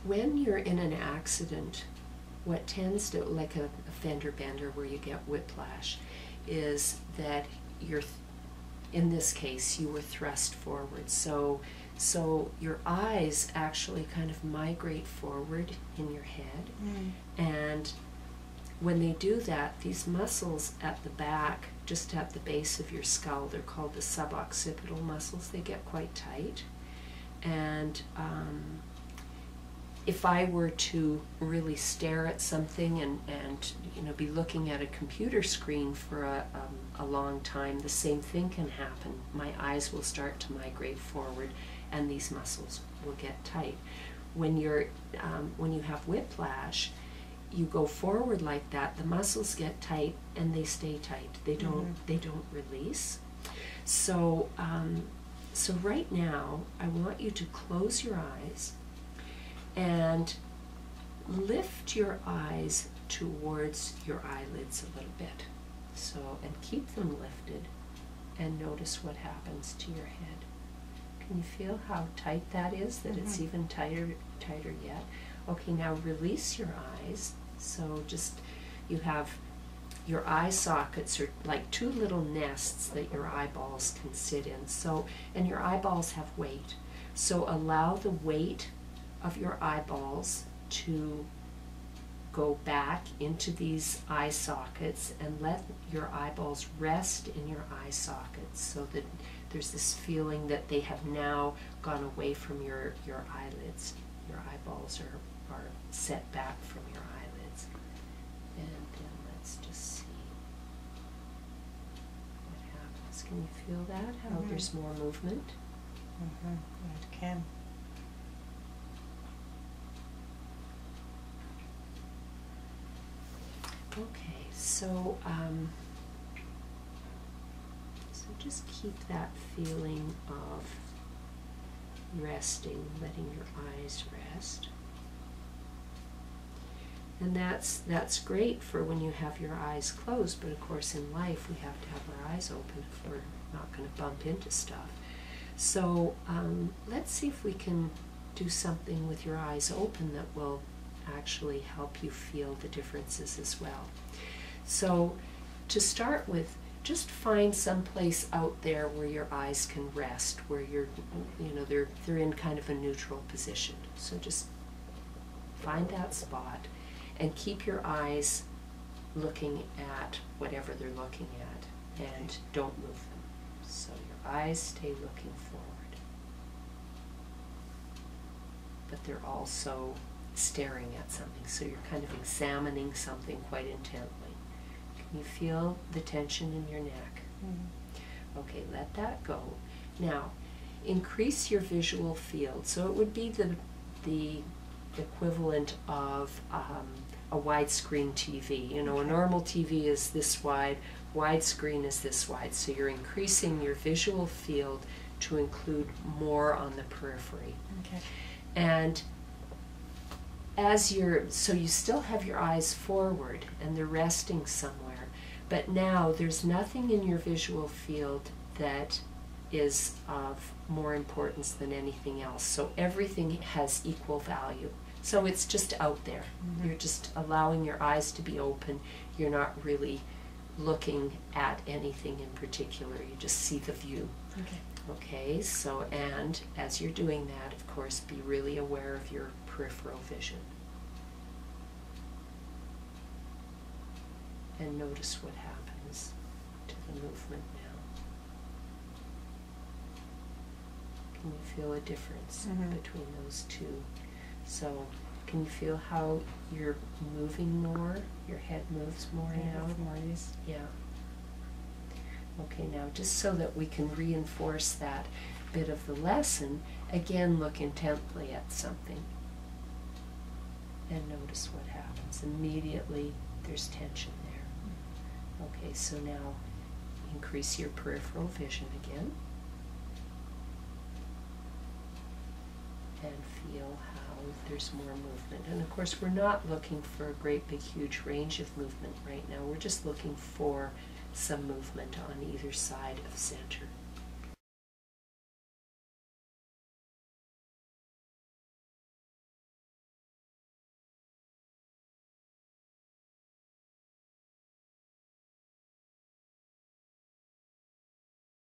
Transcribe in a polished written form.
when you're in an accident, what tends to, like a fender bender where you get whiplash, is that in this case, you were thrust forward. So your eyes actually kind of migrate forward in your head. And when they do that, these muscles at the back, just at the base of your skull, they're called the suboccipital muscles, they get quite tight. And if I were to really stare at something and be looking at a computer screen for a long time, the same thing can happen. My eyes will start to migrate forward, and these muscles will get tight. When you have whiplash, you go forward like that, the muscles get tight and they stay tight. They don't release. So right now, I want you to close your eyes and lift your eyes towards your eyelids a little bit. And keep them lifted, and notice what happens to your head. Can you feel how tight that is? That it's even tighter yet? Okay, now release your eyes. So you have your eye sockets are like two little nests that your eyeballs can sit in. And your eyeballs have weight. So allow the weight of your eyeballs to go back into these eye sockets, and let your eyeballs rest in your eye sockets, so that there's this feeling that they have now gone away from your eyelids. Your eyeballs are set back from your eyelids. And then let's just see what happens. Can you feel that? How there's more movement? I can. Okay, so just keep that feeling of resting, letting your eyes rest. And that's great for when you have your eyes closed, but of course in life we have to have our eyes open if we're not going to bump into stuff. So let's see if we can do something with your eyes open that will actually help you feel the differences as well. So to start with, just find some place out there where your eyes can rest, where they're in kind of a neutral position. So just find that spot and keep your eyes looking at whatever they're looking at, and don't move them. So your eyes stay looking forward, but they're also staring at something, so you're kind of examining something quite intently. Can you feel the tension in your neck? Okay, let that go. Now, increase your visual field. So it would be the equivalent of a widescreen TV. A normal TV is this wide, widescreen is this wide. So you're increasing your visual field to include more on the periphery. Okay. And so you still have your eyes forward and they're resting somewhere, but now there's nothing in your visual field that is of more importance than anything else. So everything has equal value. So it's just out there. You're just allowing your eyes to be open. You're not really looking at anything in particular. You just see the view. Okay, so, and as you're doing that, of course, be really aware of your peripheral vision. And notice what happens to the movement now. Can you feel a difference between those two? So, can you feel how you're moving more? Your head moves more now? More ease. Yeah. Okay, now just so that we can reinforce that bit of the lesson, again look intently at something and notice what happens. Immediately there's tension there. Okay, so now increase your peripheral vision again and feel how there's more movement. And of course we're not looking for a great big huge range of movement right now. We're just looking for some movement on either side of center.